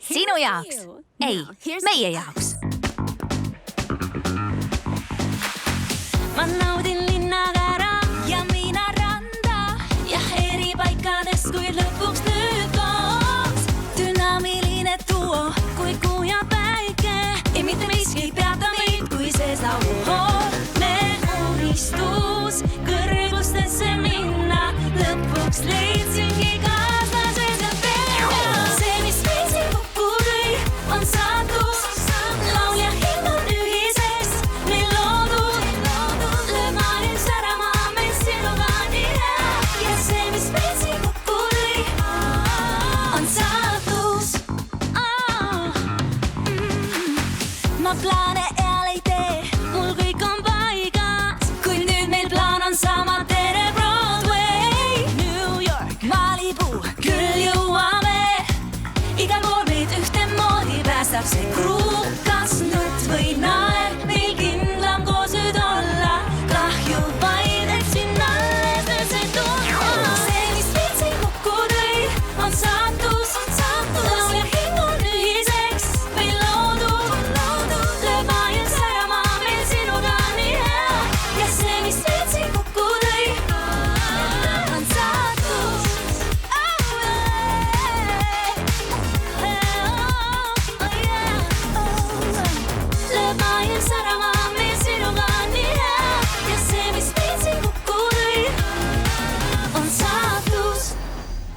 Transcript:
Sinu jaoks. Ei, meie jaoks. Ma naudin linnakäära ja mina randa ja eri paikades, kui lõpuks nüüd koos. Dünaamiline duo, kui kuu ja päike. Ei mitte miski peata meid, kui see lauluhoor. Me unistus kõrgustesse minna, lõpuks leidsingi kaaslased ja peale. See, mis meid siin kokku tõi, on saatus. Laulja hind on ühiseks meil loodud. Lõmanin särama meil sinuga nii hea. Ja see, mis meid siin kokku tõi, on saatus. Ma plaane eal ei tee, mul kõik on paigas. Kui nüüd meil plaan on sama, tere Broadway. New York, Malibu, küll jõuame. Igal pool meid ühtemoodi päästab see kruus.